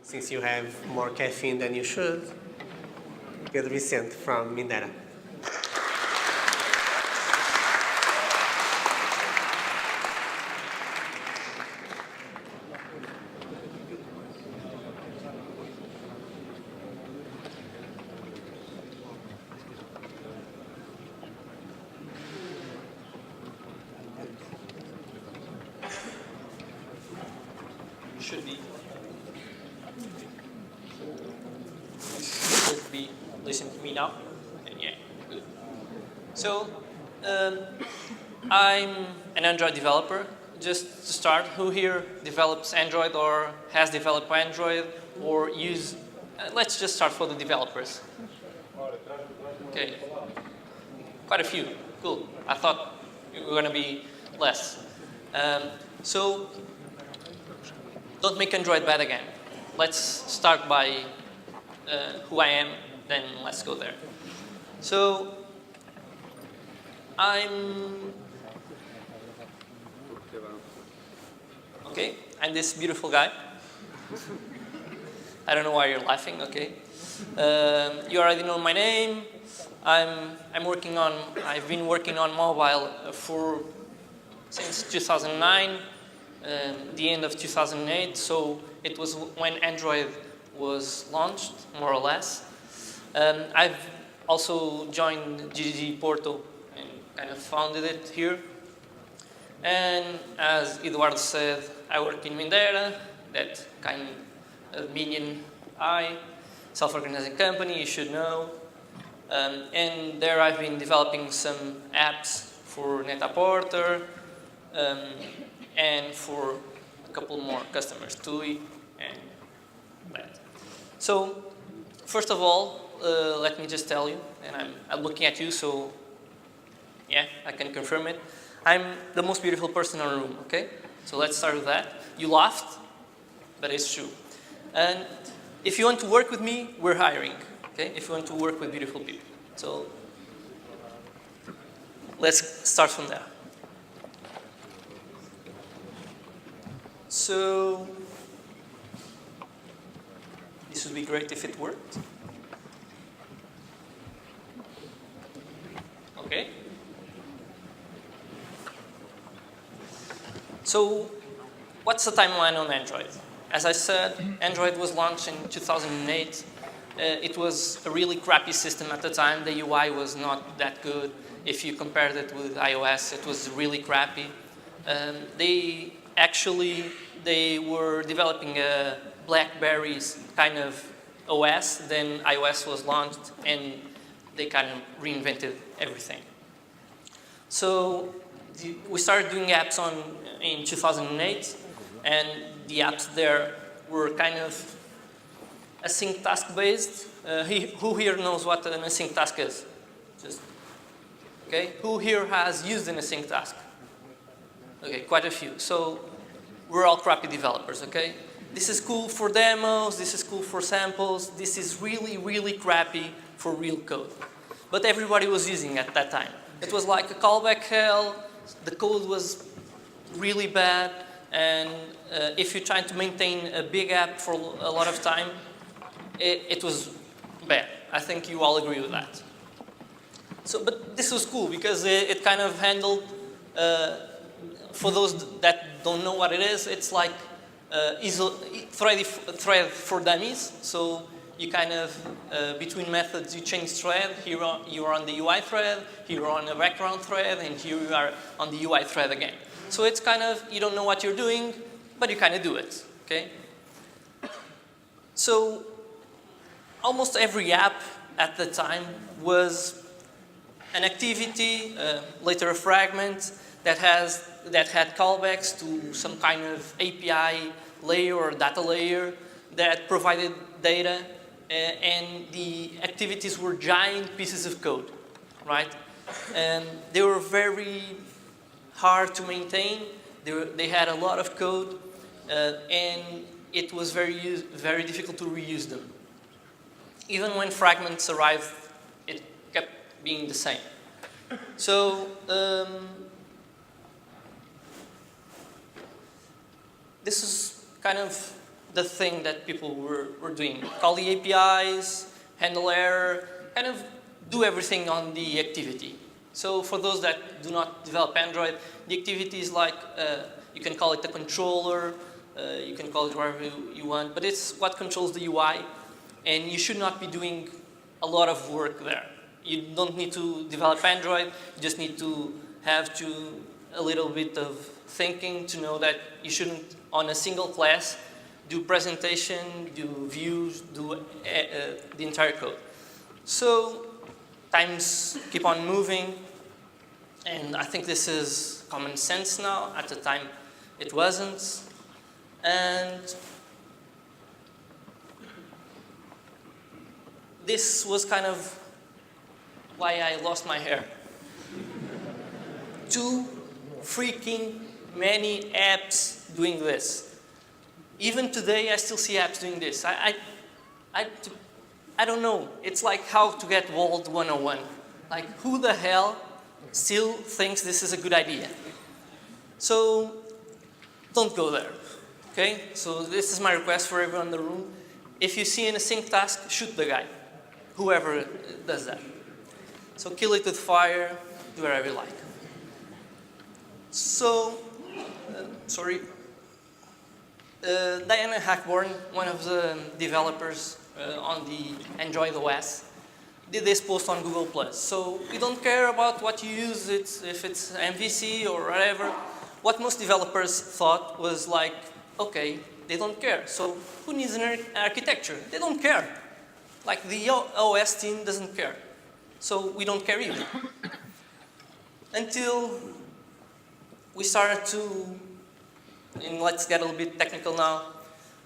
since you have more caffeine than you should, Pedro Vicente from Mindera. Should be listening to me now. Yeah, good. So, I'm an Android developer. Just to start, who here develops Android or has developed Android or use? Let's just start for the developers. Okay, quite a few. Cool. I thought we were going to be less. So, don't make Android bad again. Let's start by who I am, then let's go there. So, I'm this beautiful guy. I don't know why you're laughing, okay. You already know my name. I've been working on mobile since 2009, the end of 2008, so it was when Android was launched, more or less. I've also joined GGG Porto and kind of founded it here. And as Eduardo said, I work in Mindera, that kind of median self-organizing company, you should know. And there I've been developing some apps for Net-a-Porter and for a couple more customers, TUI and that. So, first of all, let me just tell you, and I'm looking at you, so yeah, I can confirm it. I'm the most beautiful person in the room, okay? So let's start with that. You laughed, but it's true. And if you want to work with me, we're hiring, okay? If you want to work with beautiful people. So let's start from there. So this would be great if it worked. Okay. So what's the timeline on Android? As I said, Android was launched in 2008. It was a really crappy system at the time. The UI was not that good. If you compared it with iOS, it was really crappy. They were developing a BlackBerry's kind of OS. Then iOS was launched, and they kind of reinvented everything. So we started doing apps in 2008, and the apps there were kind of AsyncTask based. Who here knows what an AsyncTask is? Okay. Who here has used an AsyncTask? Okay, quite a few. So we're all crappy developers. Okay. This is cool for demos. This is cool for samples. This is really, really crappy for real code. But everybody was using it at that time. It was like a callback hell. The code was really bad, and if you're trying to maintain a big app for a lot of time, it was bad. I think you all agree with that. So, but this was cool because it kind of handled, for those that don't know what it is, it's like thread for dummies. So you kind of, between methods, you change thread. Here you are on the UI thread, here you are on a background thread, and here you are on the UI thread again. So it's kind of, you don't know what you're doing, but you kind of do it, okay? So almost every app at the time was an activity, later a fragment, that had callbacks to some kind of API layer or data layer that provided data, and the activities were giant pieces of code, right? And they were very hard to maintain. They had a lot of code, and it was very difficult to reuse them. Even when fragments arrived, it kept being the same. So this is kind of the thing that people were doing. Call the APIs, handle error, kind of do everything on the activity. So for those that do not develop Android, the activity is like, you can call it the controller, you can call it whatever you want, but it's what controls the UI, and you should not be doing a lot of work there. You don't need to develop Android, you just need to have a little bit of thinking to know that you shouldn't, on a single class, do presentation, do views, do the entire code. So times keep on moving, and I think this is common sense now. At the time, it wasn't. And this was kind of why I lost my hair. Too freaking many apps doing this. Even today, I still see apps doing this. I don't know. It's like how to get walled 101. Like, who the hell still thinks this is a good idea? So, don't go there. Okay? So this is my request for everyone in the room. If you see an async task, shoot the guy. Whoever does that. So kill it with fire, do whatever you like. So, Diana Hackborn, one of the developers on the Android OS, did this post on Google+. So we don't care about what you use, if it's MVC or whatever. What most developers thought was like, okay, they don't care. So who needs an architecture? They don't care. Like the OS team doesn't care. So we don't care either. Until we started to, and let's get a little bit technical now,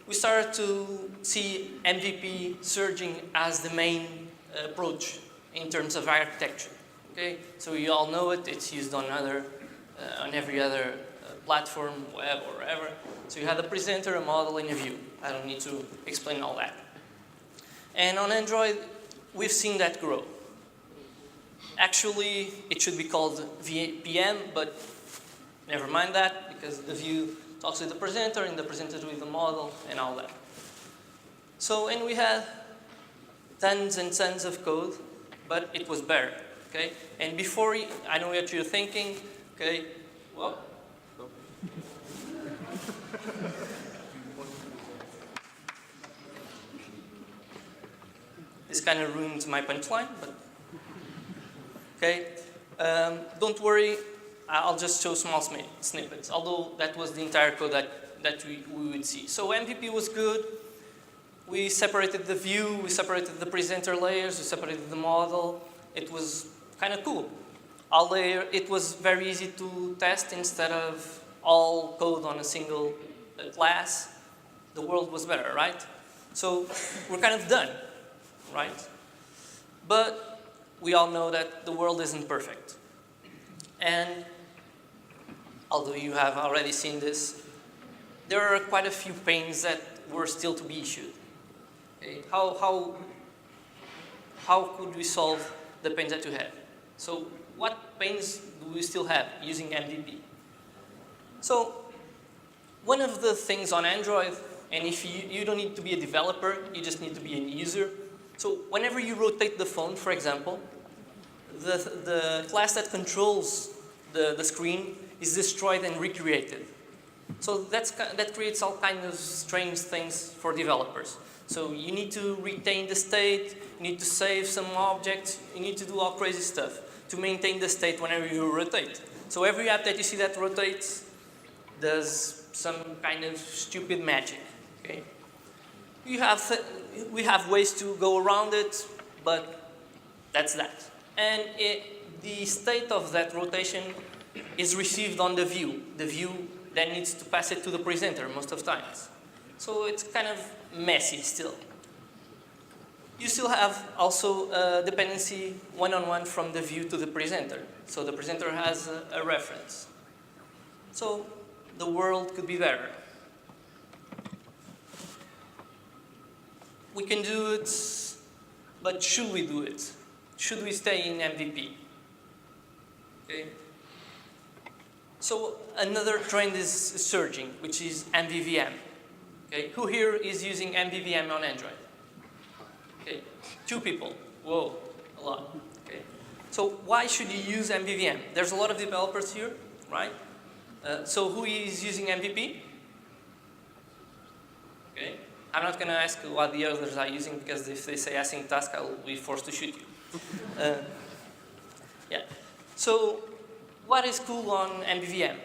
we started to see MVP surging as the main approach in terms of architecture. Okay, so you all know it. It's used on every other platform, web or wherever. So you have a presenter, a model, and a view. I don't need to explain all that. And on Android, we've seen that grow. Actually, it should be called VM, but never mind that, because the view talks with the presenter, and the presenter with the model, and all that. So, and we had tons and tons of code, but it was better, okay? And before, I know what you're thinking, okay, well, this kind of ruins my punchline, but okay. Don't worry, I'll just show small snippets, although that was the entire code that we would see. So MVP was good. We separated the view, we separated the presenter layers, we separated the model. It was kind of cool. It was very easy to test instead of all code on a single class. The world was better, right? So we're kind of done, right? But we all know that the world isn't perfect. And although you have already seen this, there are quite a few pains that were still to be issued. Okay? How could we solve the pains that you have? So what pains do we still have using MVP? So one of the things on Android, and if you don't need to be a developer, you just need to be a user. So whenever you rotate the phone, for example, the class that controls the screen is destroyed and recreated. So that creates all kinds of strange things for developers. So you need to retain the state, you need to save some objects, you need to do all crazy stuff to maintain the state whenever you rotate. So every app that you see that rotates does some kind of stupid magic. Okay? We have ways to go around it, but that's that. And the state of that rotation is received on the view. The view then needs to pass it to the presenter most of the times. So it's kind of messy still. You still have also a dependency one-on-one from the view to the presenter. So the presenter has a reference. So the world could be better. We can do it, but should we do it? Should we stay in MVP? Okay. So another trend is surging, which is MVVM. Okay, who here is using MVVM on Android? Okay, 2 people. Whoa, a lot. Okay, so why should you use MVVM? There's a lot of developers here, right? So who is using MVP? Okay, I'm not going to ask what the others are using because if they say AsyncTasks, I'll be forced to shoot you. Yeah. So what is cool on MVVM?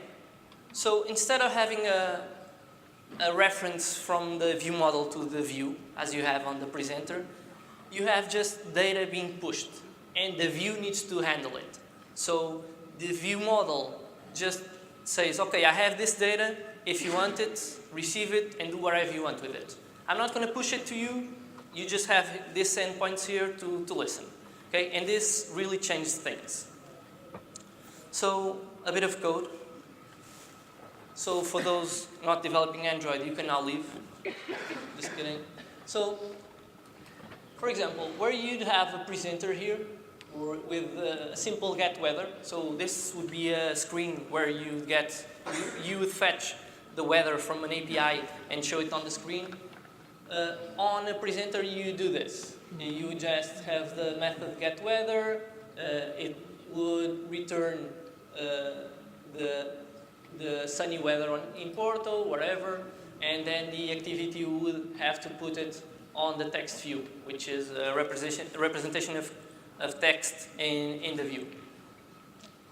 So instead of having a reference from the view model to the view, as you have on the presenter, you have just data being pushed, and the view needs to handle it. So the view model just says, okay, I have this data. If you want it, receive it, and do whatever you want with it. I'm not going to push it to you. You just have these endpoints here to listen. Okay? And this really changes things. So a bit of code. So for those not developing Android, you can now leave. Just kidding. So, for example, where you'd have a presenter here or with a simple get weather. So this would be a screen where you would fetch the weather from an API and show it on the screen. On a presenter, you do this. You just have the method get weather. It would return the sunny weather in Porto, wherever, and then the activity would have to put it on the text view, which is a representation of text in the view.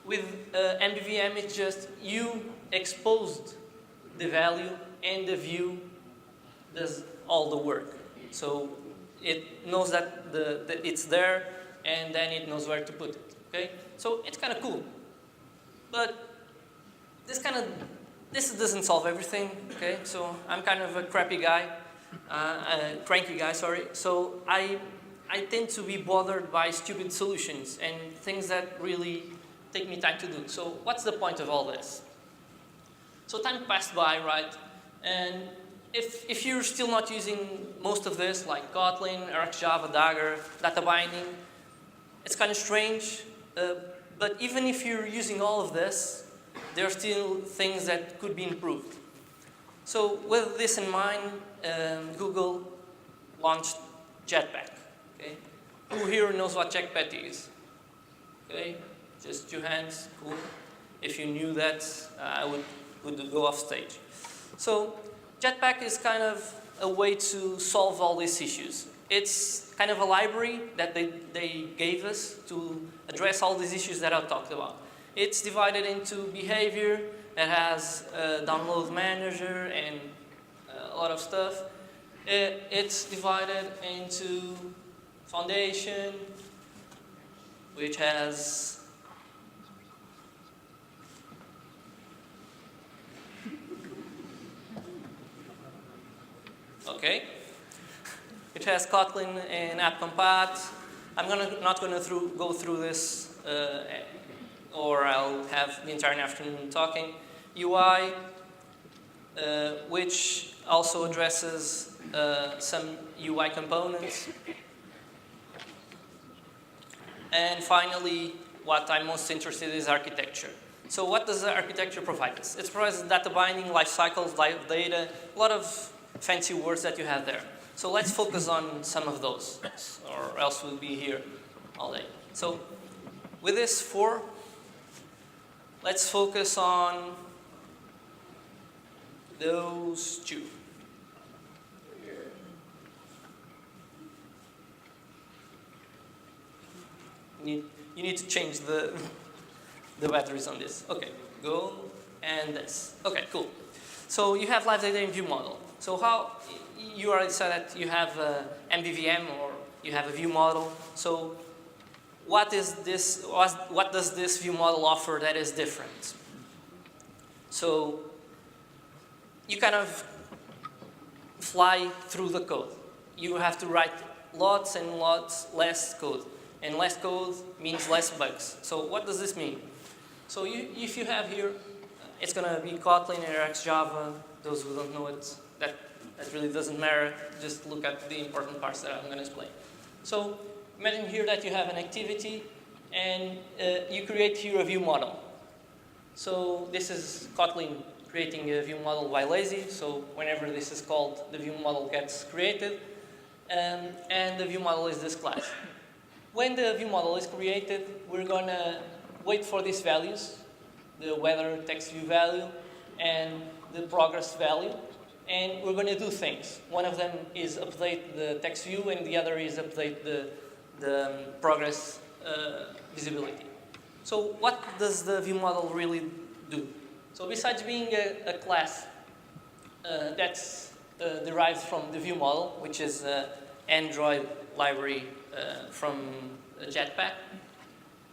With MVVM, it's just you exposed the value and the view does all the work. So it knows that it's there and then it knows where to put it. Okay? So it's kind of cool. But this doesn't solve everything. Okay? So I'm kind of a crappy guy, cranky guy, sorry. So I tend to be bothered by stupid solutions and things that really take me time to do. So what's the point of all this? So time passed by, right? And if you're still not using most of this, like Kotlin, RxJava, Dagger, data binding, it's kind of strange. But even if you're using all of this, there are still things that could be improved. So with this in mind, Google launched Jetpack. Okay? Who here knows what Jetpack is? Okay? Just your hands, cool. If you knew that, I would go off stage. So Jetpack is kind of a way to solve all these issues. It's kind of a library that they gave us to address all these issues that I talked about. It's divided into behavior, it has a download manager and a lot of stuff. It's divided into foundation, which has okay. It has Kotlin and app-compat. I'm not going to go through this, or I'll have the entire afternoon talking. UI, which also addresses some UI components. And finally, what I'm most interested in is architecture. So what does the architecture provide us? It provides data binding, life cycles, live data, a lot of fancy words that you have there. So let's focus on some of those, or else we'll be here all day. So with this 4, let's focus on those 2. You need to change the batteries on this. Okay, go and this. Okay, cool. So you have live data in view model. So how you already said that you have MVVM or you have a view model. So what is this? What does this view model offer that is different? So you kind of fly through the code. You have to write lots and lots less code. And less code means less bugs. So what does this mean? So if you have here, it's going to be Kotlin or RxJava. Those who don't know it, that really doesn't matter. Just look at the important parts that I'm going to explain. So imagine here that you have an activity, and you create here a view model. So this is Kotlin creating a view model by lazy. So whenever this is called, the view model gets created. And the view model is this class. When the view model is created, we're going to wait for these values, the weather text view value and the progress value. And we're going to do things. One of them is update the text view, and the other is update the progress visibility. So what does the view model really do? So besides being a class that's derived from the view model, which is an Android library from Jetpack,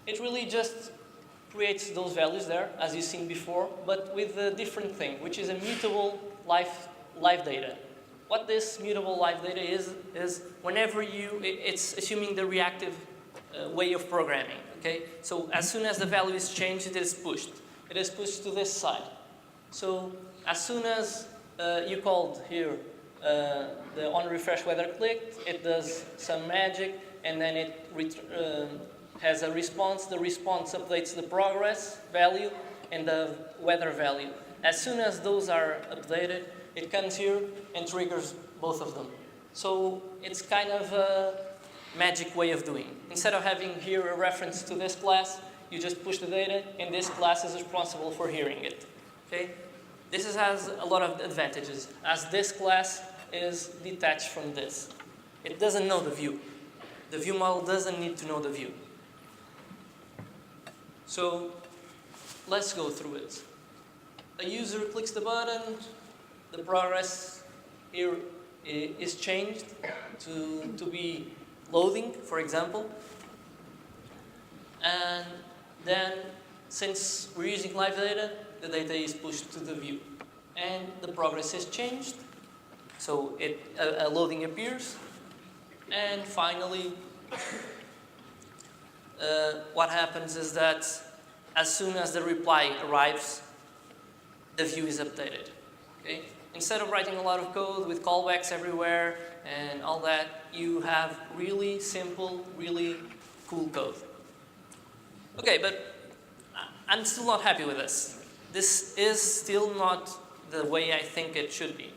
it really just creates those values there, as you've seen before, but with a different thing, which is a mutable live data. What this mutable live data is whenever it's assuming the reactive way of programming, okay? So as soon as the value is changed, it is pushed. It is pushed to this side. So as soon as you called here the on refresh weather clicked, it does some magic, and then it has a response. The response updates the progress value and the weather value. As soon as those are updated, it comes here and triggers both of them. So it's kind of a magic way of doing. Instead of having here a reference to this class, you just push the data, and this class is responsible for hearing it. Okay? This has a lot of advantages, as this class is detached from this. It doesn't know the view. The view model doesn't need to know the view. So let's go through it. A user clicks the button, the progress here is changed to be loading, for example. And then, since we're using live data, the data is pushed to the view. And the progress is changed, so a loading appears. And finally, what happens is that as soon as the reply arrives, the view is updated. Okay? Instead of writing a lot of code with callbacks everywhere and all that, you have really simple, really cool code. Okay, but I'm still not happy with this. This is still not the way I think it should be.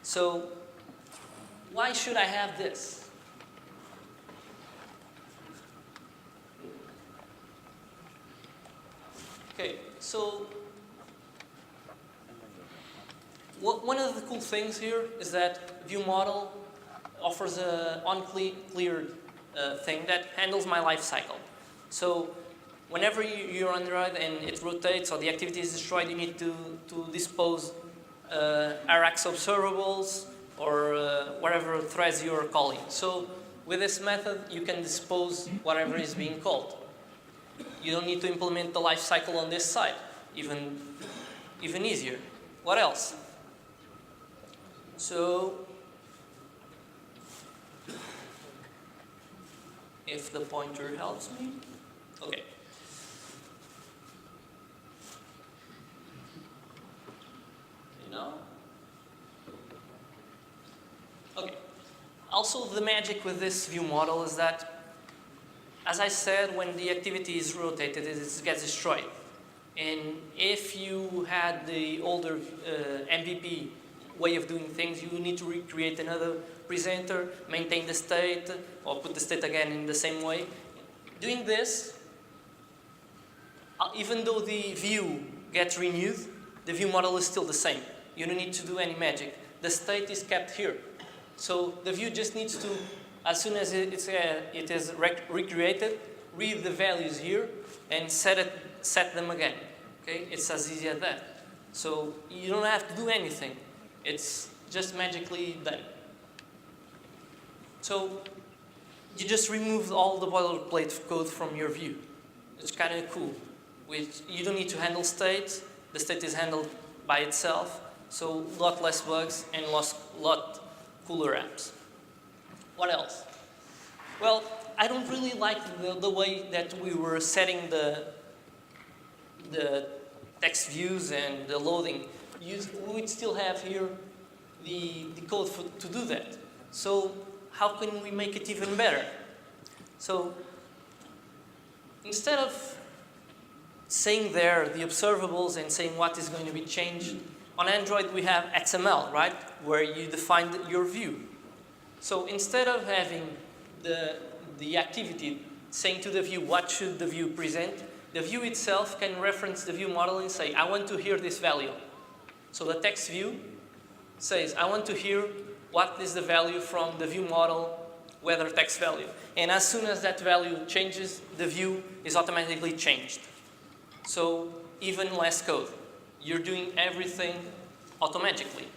So why should I have this? Okay, so one of the cool things here is that view model offers an uncleared thing that handles my life cycle. So whenever you're on the ride and it rotates or the activity is destroyed, you need to dispose Rx observables or whatever threads you're calling. So with this method, you can dispose whatever is being called. You don't need to implement the life cycle on this side, even easier. What else? So if the pointer helps me, okay. Okay. Also, the magic with this view model is that, as I said, when the activity is rotated, it gets destroyed. And if you had the older MVP way of doing things, you need to recreate another presenter, maintain the state, or put the state again in the same way. Doing this, even though the view gets renewed, the view model is still the same. You don't need to do any magic. The state is kept here. So the view just needs to, as soon as it is recreated, read the values here and set them again. Okay? It's as easy as that. So you don't have to do anything. It's just magically done. So you just remove all the boilerplate code from your view. It's kind of cool. You don't need to handle state. The state is handled by itself. So a lot less bugs and lot cooler apps. What else? Well, I don't really like the way that we were setting the text views and the loading. We'd still have here the code to do that. So how can we make it even better? So instead of saying there the observables and saying what is going to be changed. On Android, we have XML, right, where you define your view. So instead of having the activity saying to the view what should the view present, the view itself can reference the view model and say, I want to hear this value. So the text view says, I want to hear what is the value from the view model, weather text value. And as soon as that value changes, the view is automatically changed. So even less code. You're doing everything automatically.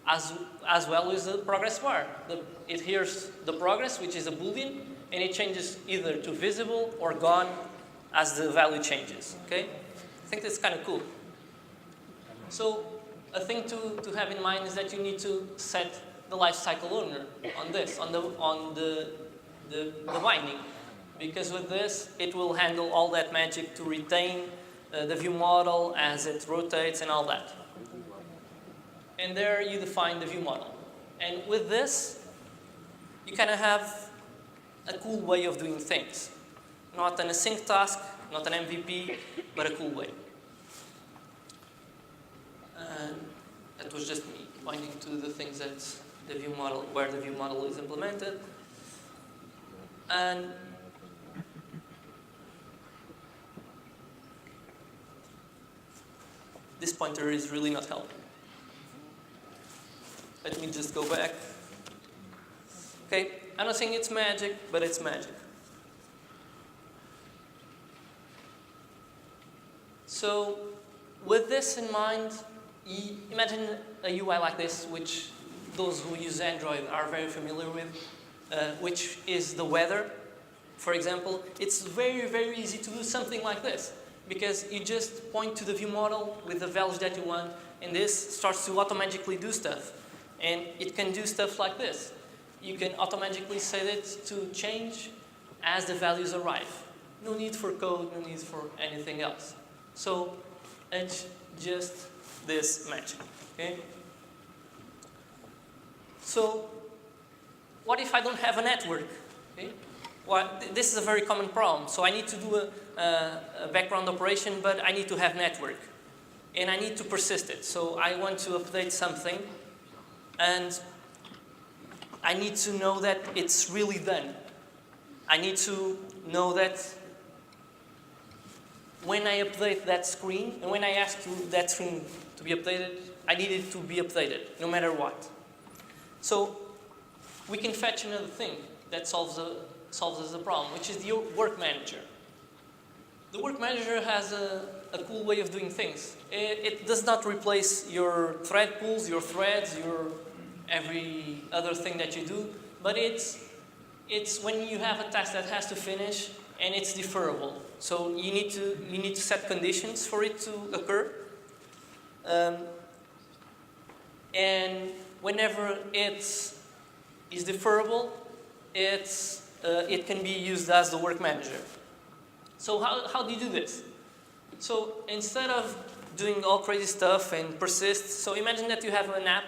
As well as the progress bar. It hears the progress, which is a Boolean, and it changes either to visible or gone as the value changes. Okay? I think that's kind of cool. So a thing to have in mind is that you need to set the lifecycle owner on this, on the binding. Because with this, it will handle all that magic to retain the view model as it rotates and all that. And there you define the view model. And with this, you kind of have a cool way of doing things. Not an async task, not an MVP, but a cool way. And that was just me pointing to the things that the view model, where the view model is implemented. And this pointer is really not helping. Let me just go back. Okay, I'm not saying it's magic, but it's magic. So with this in mind, imagine a UI like this, which those who use Android are very familiar with, which is the weather. For example, it's very, very easy to do something like this, because you just point to the view model with the values that you want, and this starts to automatically do stuff. And it can do stuff like this. You can automatically set it to change as the values arrive. No need for code, no need for anything else. So it's just this magic, okay? So what if I don't have a network? Okay? Well, this is a very common problem. So I need to do a background operation, but I need to have network. And I need to persist it. So I want to update something, and I need to know that it's really done. I need to know that when I update that screen, and when I ask that screen to be updated, I need it to be updated, no matter what. So we can fetch another thing that solves us the problem, which is the work manager. The work manager has a cool way of doing things. It does not replace your thread pools, your threads, your every other thing that you do, but it's when you have a task that has to finish and it's deferrable. So you need to set conditions for it to occur, and whenever it is deferrable, it can be used as the work manager. So how do you do this? So instead of doing all crazy stuff and persist, so imagine that you have an app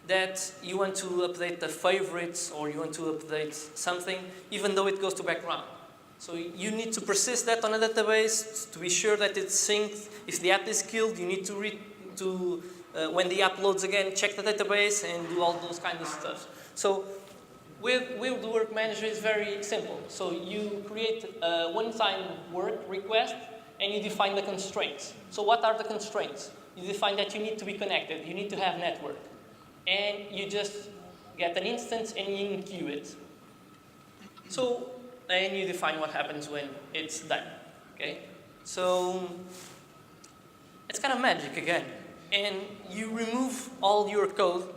that you want to update the favorites, or you want to update something, even though it goes to background. So you need to persist that on a database to be sure that it's synced. If the app is killed, you need to when the app loads again, check the database and do all those kinds of stuff. So with the work manager, it's very simple. So you create a one-time work request and you define the constraints. So what are the constraints? You define that you need to be connected, you need to have network. And you just get an instance and you enqueue it. So, and you define what happens when it's done, okay? So, it's kind of magic again. And you remove all your code,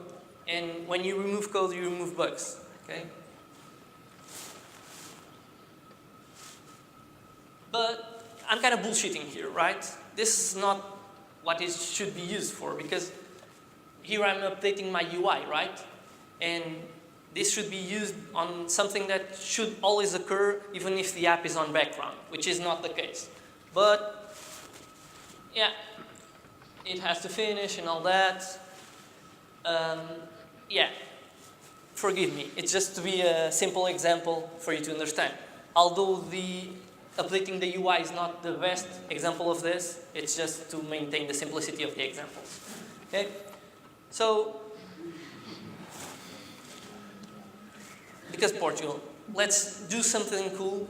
and when you remove code, you remove bugs, okay? But I'm kind of bullshitting here, right? This is not what it should be used for, because here I'm updating my UI, right? And this should be used on something that should always occur even if the app is on background, which is not the case. But, yeah, it has to finish and all that. Yeah, forgive me. It's just to be a simple example for you to understand. Although the updating the UI is not the best example of this. It's just to maintain the simplicity of the examples. Okay? So, because Portugal, let's do something cool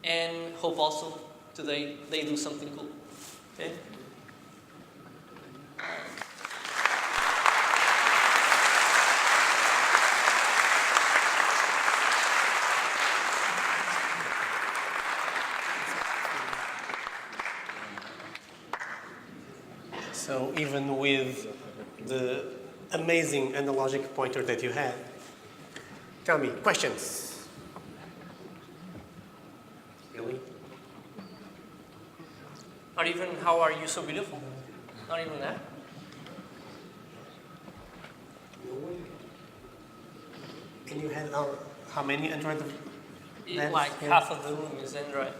and hope also today they do something cool. Okay? So even with the amazing analogic pointer that you had, tell me, questions? Really? Not even how are you so beautiful? Not even that. And you had how many Android? Like half of the room is Android.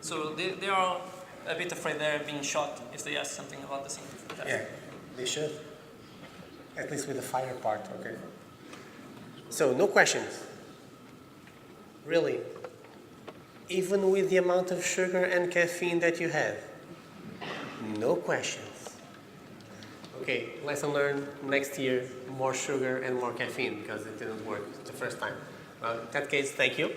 So they are a bit afraid they're being shot if they ask something about the same. Yeah, they should. At least with the fire part, okay. So no questions. Really. Even with the amount of sugar and caffeine that you have, no questions. Okay, lesson learned, next year, more sugar and more caffeine because it didn't work the first time. Well, in that case, thank you.